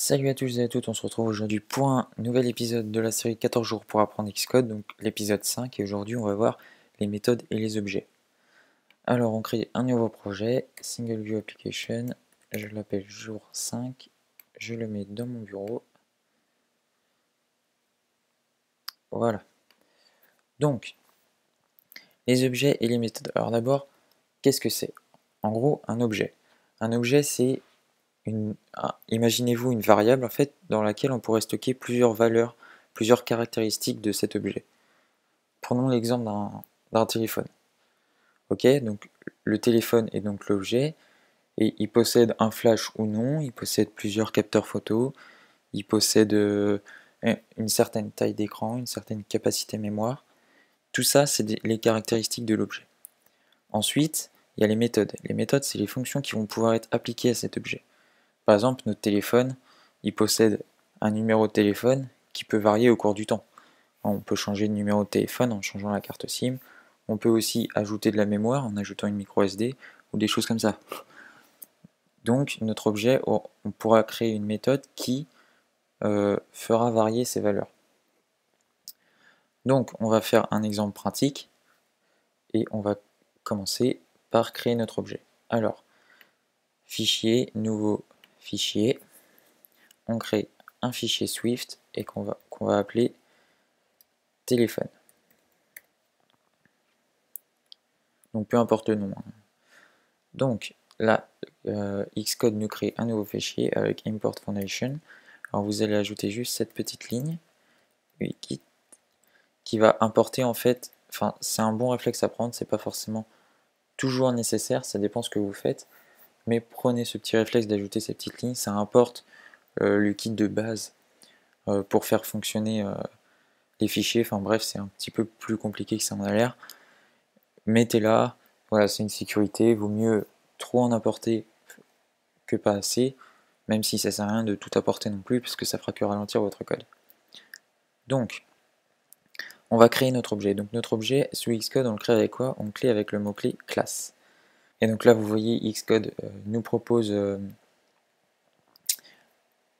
Salut à tous et à toutes, on se retrouve aujourd'hui pour un nouvel épisode de la série 14 jours pour apprendre Xcode, donc l'épisode 5, et aujourd'hui on va voir les méthodes et les objets. Alors on crée un nouveau projet, Single View Application, je l'appelle jour 5, je le mets dans mon bureau. Voilà. Donc, les objets et les méthodes. Alors d'abord, qu'est-ce que c'est? En gros, un objet. Un objet c'est imaginez-vous une variable en fait dans laquelle on pourrait stocker plusieurs valeurs, plusieurs caractéristiques de cet objet. Prenons l'exemple d'un téléphone. Ok, donc le téléphone est donc l'objet et il possède un flash ou non, il possède plusieurs capteurs photo, il possède une certaine taille d'écran, une certaine capacité mémoire. Tout ça, c'est les caractéristiques de l'objet. Ensuite, il y a les méthodes. Les méthodes, c'est les fonctions qui vont pouvoir être appliquées à cet objet. Par exemple, notre téléphone, il possède un numéro de téléphone qui peut varier au cours du temps. On peut changer de numéro de téléphone en changeant la carte SIM. On peut aussi ajouter de la mémoire en ajoutant une micro SD ou des choses comme ça. Donc notre objet, on pourra créer une méthode qui fera varier ces valeurs. Donc on va faire un exemple pratique et on va commencer par créer notre objet. Alors, fichier, nouveau fichier, on crée un fichier Swift et qu'on va appeler téléphone. Donc peu importe le nom. Donc là, Xcode nous crée un nouveau fichier avec import foundation. Alors vous allez ajouter juste cette petite ligne qui va importer en fait, enfin c'est un bon réflexe à prendre, c'est pas forcément toujours nécessaire, ça dépend ce que vous faites, mais prenez ce petit réflexe d'ajouter ces petites lignes, ça importe le kit de base pour faire fonctionner les fichiers, enfin bref c'est un petit peu plus compliqué que ça en a l'air. Mettez-la, voilà c'est une sécurité, vaut mieux trop en apporter que pas assez, même si ça sert à rien de tout apporter non plus, parce que ça fera que ralentir votre code. Donc, on va créer notre objet. Donc notre objet, sous Xcode, on le crée avec quoi? On le crée avec le mot-clé classe. Et donc là, vous voyez, Xcode nous propose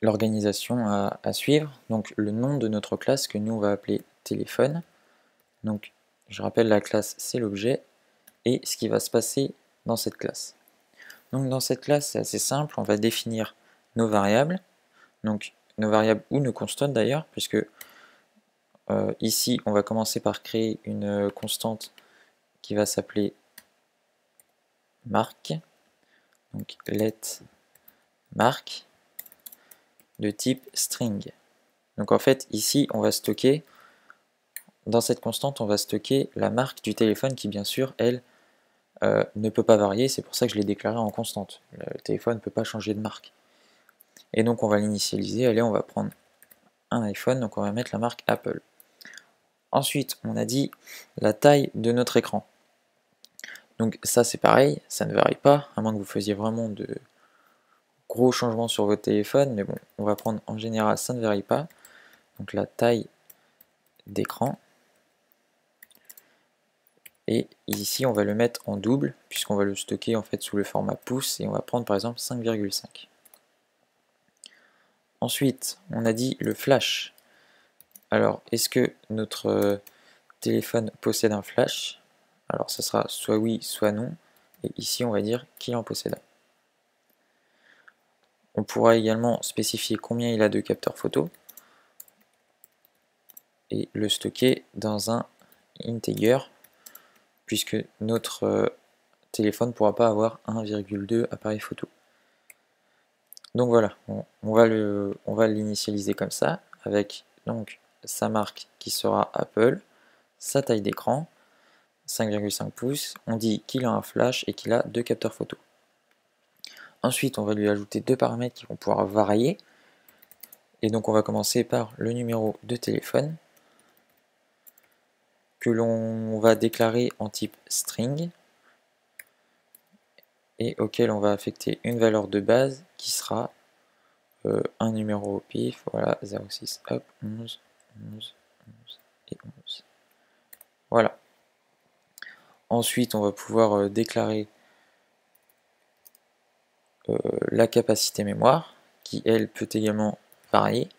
l'organisation à suivre. Donc le nom de notre classe, que nous on va appeler téléphone. Donc je rappelle, la classe, c'est l'objet, et ce qui va se passer dans cette classe. Donc dans cette classe, c'est assez simple, on va définir nos variables, donc nos variables ou nos constantes d'ailleurs, puisque ici on va commencer par créer une constante qui va s'appeler marque, donc let marque de type string. Donc en fait ici on va stocker, dans cette constante on va stocker la marque du téléphone qui bien sûr elle ne peut pas varier, c'est pour ça que je l'ai déclaré en constante. Le téléphone ne peut pas changer de marque. Et donc on va l'initialiser, allez on va prendre un iPhone, donc on va mettre la marque Apple. Ensuite on a dit la taille de notre écran. Donc ça c'est pareil, ça ne varie pas, à moins que vous faisiez vraiment de gros changements sur votre téléphone, mais bon, on va prendre en général, ça ne varie pas. Donc la taille d'écran. Et ici on va le mettre en double, puisqu'on va le stocker en fait sous le format pouce, et on va prendre par exemple 5,5. Ensuite, on a dit le flash. Alors, est-ce que notre téléphone possède un flash? Alors ça sera soit oui, soit non. Et ici on va dire qu'il en possède un. On pourra également spécifier combien il a de capteurs photo et le stocker dans un integer, puisque notre téléphone ne pourra pas avoir 1,2 appareils photo. Donc voilà, on va l'initialiser comme ça, avec donc sa marque qui sera Apple, sa taille d'écran, 5,5 pouces, on dit qu'il a un flash et qu'il a 2 capteurs photo. Ensuite, on va lui ajouter 2 paramètres qui vont pouvoir varier, et donc on va commencer par le numéro de téléphone, que l'on va déclarer en type string, et auquel on va affecter une valeur de base qui sera un numéro au pif, voilà, 06, hop, 11, 11, 11 et 11. Voilà. Ensuite, on va pouvoir déclarer la capacité mémoire, qui elle peut également varier.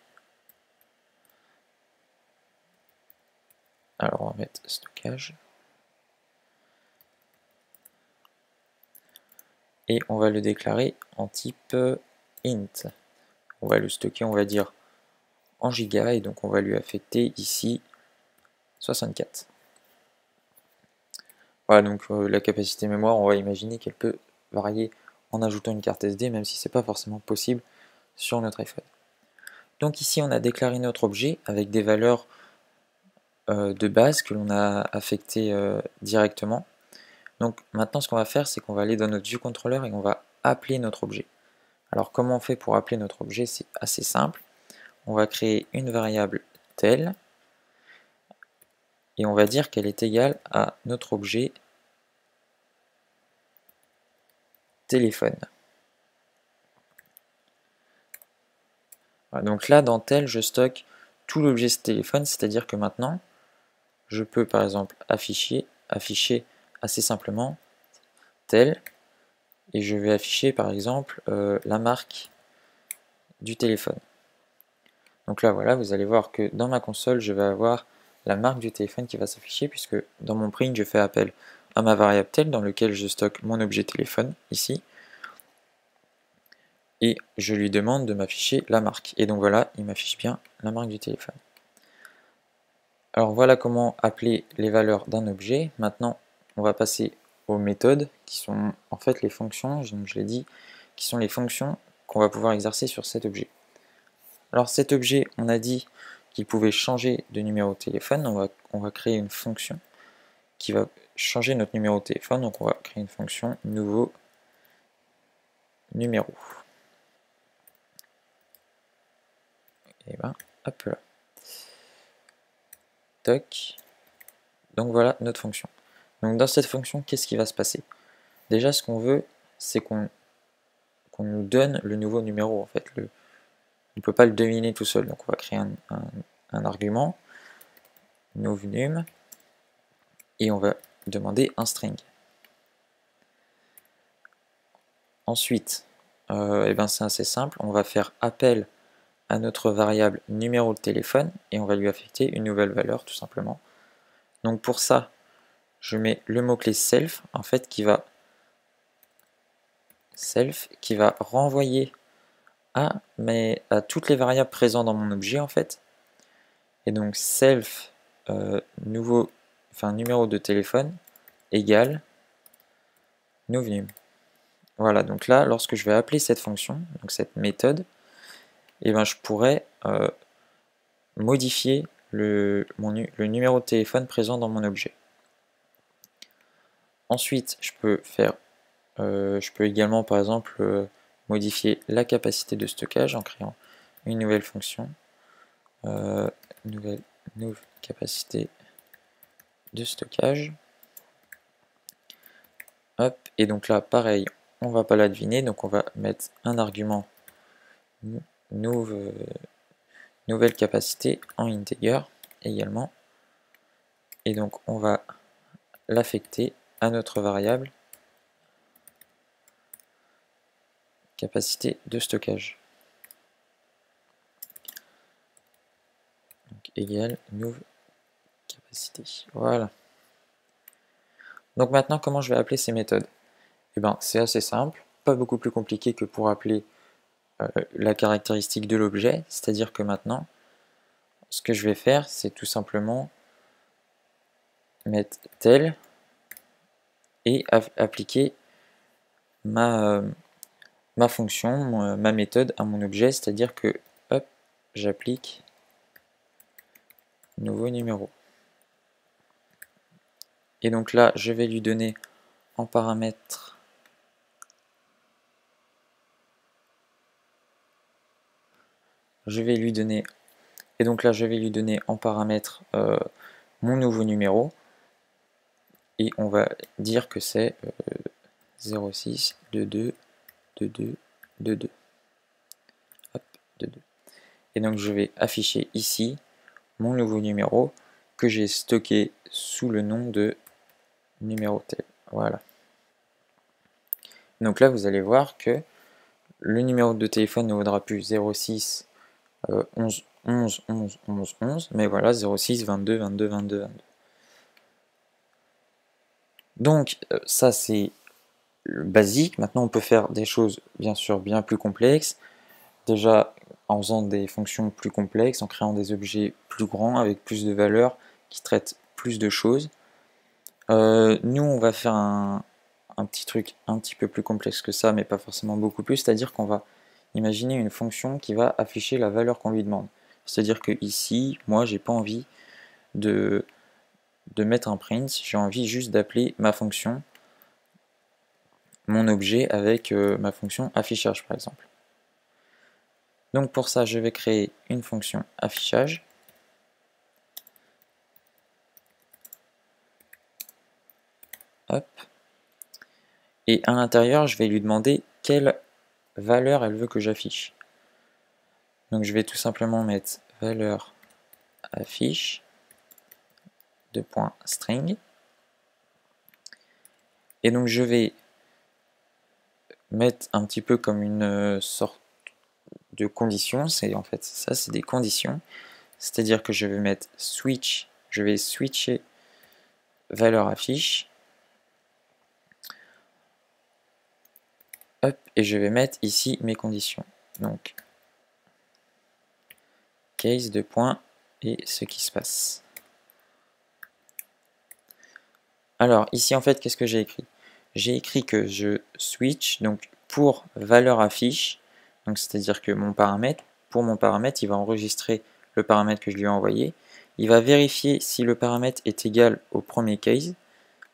Alors on va mettre stockage. Et on va le déclarer en type int. On va le stocker, on va dire, en giga, et donc on va lui affecter ici 64. Voilà, donc la capacité mémoire, on va imaginer qu'elle peut varier en ajoutant une carte SD, même si c'est pas forcément possible sur notre iPhone. Donc ici, on a déclaré notre objet avec des valeurs de base que l'on a affectées directement. Donc maintenant, ce qu'on va faire, c'est qu'on va aller dans notre viewController et on va appeler notre objet. Alors comment on fait pour appeler notre objet? C'est assez simple. On va créer une variable tel et on va dire qu'elle est égale à notre objet téléphone. Voilà, donc là, dans tel, je stocke tout l'objet téléphone, c'est-à-dire que maintenant, je peux par exemple afficher assez simplement tel, et je vais afficher par exemple la marque du téléphone. Donc là, voilà, vous allez voir que dans ma console, je vais avoir la marque du téléphone qui va s'afficher, puisque dans mon print, je fais appel à ma variable tel, dans lequel je stocke mon objet téléphone, ici, et je lui demande de m'afficher la marque. Et donc voilà, il m'affiche bien la marque du téléphone. Alors voilà comment appeler les valeurs d'un objet. Maintenant, on va passer aux méthodes, qui sont en fait les fonctions, donc je l'ai dit, qui sont les fonctions qu'on va pouvoir exercer sur cet objet. Alors cet objet, on a dit qu'il pouvait changer de numéro de téléphone, on va créer une fonction qui va changer notre numéro de téléphone, donc on va créer une fonction nouveau numéro. Et ben, hop là. Toc. Donc voilà notre fonction. Donc dans cette fonction, qu'est-ce qui va se passer? Déjà, ce qu'on veut, c'est qu'on nous donne le nouveau numéro. En fait, on ne peut pas le deviner tout seul. Donc on va créer un argument, novnum, et on va demander un string. Ensuite, ben c'est assez simple, on va faire appel à notre variable numéro de téléphone et on va lui affecter une nouvelle valeur tout simplement. Donc pour ça, je mets le mot-clé self en fait qui va renvoyer à toutes les variables présentes dans mon objet en fait. Et donc self numéro de téléphone égale novnum. Voilà, donc là, lorsque je vais appeler cette fonction, donc cette méthode, et ben je pourrais modifier le numéro de téléphone présent dans mon objet. Ensuite, je peux également, par exemple, modifier la capacité de stockage en créant une nouvelle fonction, nouvelle capacité de stockage. Hop, et donc là, pareil, on va pas la deviner, donc on va mettre un argument nouvelle capacité en integer également. Et donc on va l'affecter à notre variable capacité de stockage. Donc égale nouvelle capacité. Voilà. Donc maintenant, comment je vais appeler ces méthodes? Eh ben, c'est assez simple, pas beaucoup plus compliqué que pour appeler la caractéristique de l'objet, c'est-à-dire que maintenant, ce que je vais faire, c'est tout simplement mettre tel et appliquer ma fonction, ma méthode à mon objet, c'est-à-dire que hop, j'applique nouveau numéro. Et donc là, je vais lui donner en paramètre et donc là je vais lui donner en paramètre mon nouveau numéro et on va dire que c'est 06 22 22 22. Hop, 22. Et donc je vais afficher ici mon nouveau numéro que j'ai stocké sous le nom de numéro tel. Voilà. Donc là vous allez voir que le numéro de téléphone ne vaudra plus 06 11 11 11 11 11, mais voilà 06 22 22 22 22. Donc ça c'est basique. Maintenant on peut faire des choses bien sûr bien plus complexes. Déjà en faisant des fonctions plus complexes, en créant des objets plus grands avec plus de valeurs qui traitent plus de choses. Nous on va faire un petit truc un petit peu plus complexe que ça, mais pas forcément beaucoup plus, c'est-à-dire qu'on va imaginer une fonction qui va afficher la valeur qu'on lui demande. C'est-à-dire que ici, moi j'ai pas envie de mettre un print, j'ai envie juste d'appeler ma fonction, mon objet avec ma fonction affichage par exemple. Donc pour ça, je vais créer une fonction affichage. Hop. Et à l'intérieur, je vais lui demander quelle valeur elle veut que j'affiche. Donc je vais tout simplement mettre valeur affiche de point string. Et donc je vais mettre un petit peu comme une sorte de condition, c'est en fait ça, c'est des conditions. C'est-à-dire que je vais mettre switch, je vais switcher valeur affiche. Hop, et je vais mettre ici mes conditions. Donc case de point et ce qui se passe. Alors ici en fait qu'est-ce que j'ai écrit? J'ai écrit que je switch donc pour valeur affiche, donc c'est-à-dire que pour mon paramètre, il va enregistrer le paramètre que je lui ai envoyé. Il va vérifier si le paramètre est égal au premier case,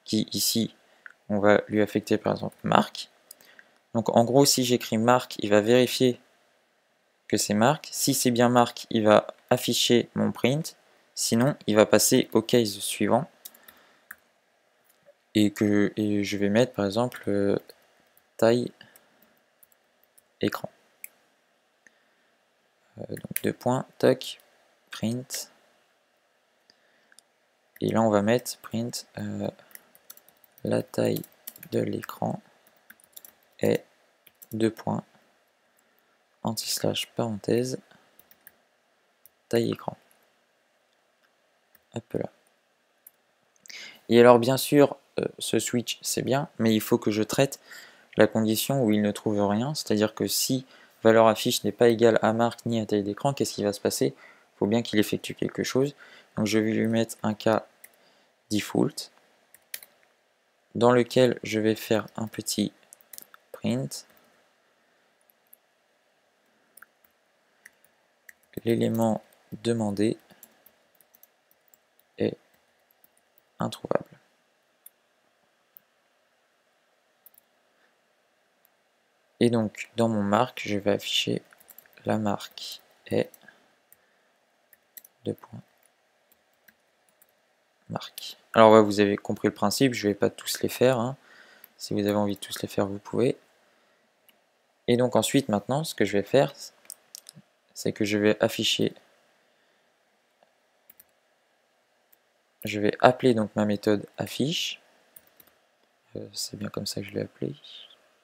qui ici on va lui affecter par exemple marque. Donc en gros si j'écris marque, il va vérifier que c'est marque. Si c'est bien marque, il va afficher mon print. Sinon, il va passer au case suivant. Et je vais mettre par exemple taille écran. Donc 2 points, toc, print. Et là on va mettre print la taille de l'écran est 2 points, anti-slash parenthèse, taille écran. Hop là. Et alors bien sûr, ce switch c'est bien, mais il faut que je traite la condition où il ne trouve rien, c'est-à-dire que si valeur affiche n'est pas égale à marque ni à taille d'écran, qu'est-ce qui va se passer? Il faut bien qu'il effectue quelque chose. Donc je vais lui mettre un cas default, dans lequel je vais faire un petit print. L'élément demandé est introuvable. Et donc, dans mon marque, je vais afficher la marque est 2 points marque. Alors ouais, vous avez compris le principe, je ne vais pas tous les faire. Hein. Si vous avez envie de tous les faire, vous pouvez. Et donc ensuite, maintenant, ce que je vais faire, c'est que je vais afficher, je vais appeler donc ma méthode affiche. C'est bien comme ça que je l'ai appelé.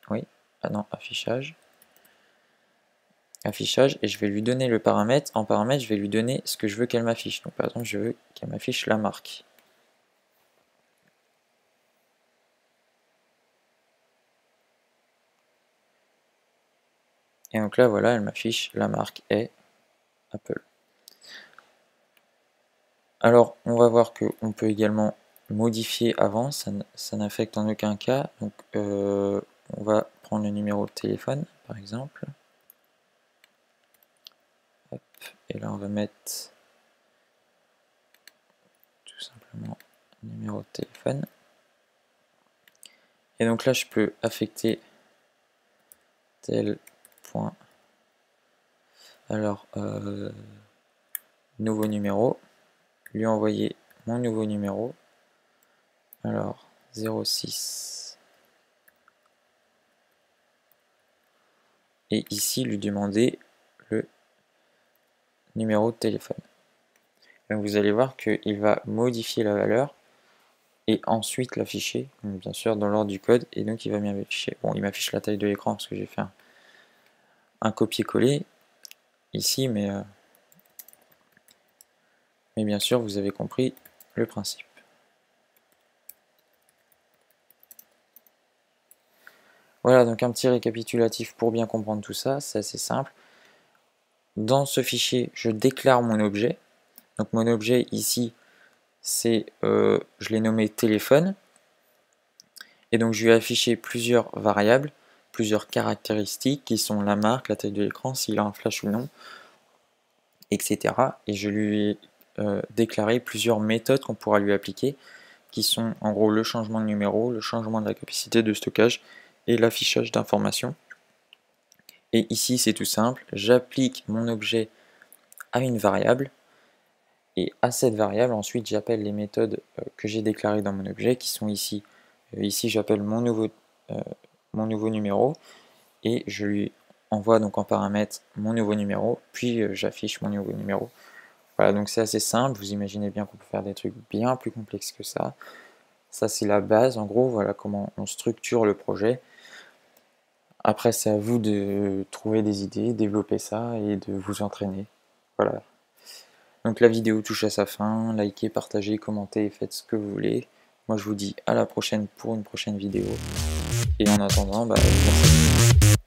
Oui, ah non, affichage. Affichage, et je vais lui donner le paramètre. En paramètre, je vais lui donner ce que je veux qu'elle m'affiche. Donc par exemple, je veux qu'elle m'affiche la marque. Et donc là, voilà, elle m'affiche la marque est Apple. Alors, on va voir qu'on peut également modifier avant, ça n'affecte en aucun cas. Donc, on va prendre le numéro de téléphone, par exemple. Hop, et là, on va mettre tout simplement numéro de téléphone. Et donc là, je peux affecter tel point. Alors, nouveau numéro, lui envoyer mon nouveau numéro. Alors, 06. Et ici, lui demander le numéro de téléphone. Donc vous allez voir qu'il va modifier la valeur et ensuite l'afficher, bien sûr dans l'ordre du code, et donc il va m'afficher. Bon, il m'affiche la taille de l'écran parce que j'ai fait un copier-coller ici, mais bien sûr, vous avez compris le principe. Voilà, donc un petit récapitulatif pour bien comprendre tout ça, c'est assez simple. Dans ce fichier, je déclare mon objet. Donc mon objet ici, c'est, je l'ai nommé téléphone. Et donc je vais afficher plusieurs variables, plusieurs caractéristiques qui sont la marque, la taille de l'écran, s'il a un flash ou non, etc. Et je lui ai déclaré plusieurs méthodes qu'on pourra lui appliquer, qui sont en gros le changement de numéro, le changement de la capacité de stockage et l'affichage d'informations. Et ici c'est tout simple, j'applique mon objet à une variable, et à cette variable ensuite j'appelle les méthodes que j'ai déclarées dans mon objet, qui sont ici. Ici j'appelle mon nouveau numéro, et je lui envoie donc en paramètre mon nouveau numéro, puis j'affiche mon nouveau numéro. Voilà, donc c'est assez simple, vous imaginez bien qu'on peut faire des trucs bien plus complexes que ça. Ça c'est la base, en gros, voilà comment on structure le projet. Après c'est à vous de trouver des idées, développer ça et de vous entraîner. Voilà. Donc la vidéo touche à sa fin, likez, partagez, commentez, faites ce que vous voulez. Moi je vous dis à la prochaine pour une prochaine vidéo. Et en attendant, merci.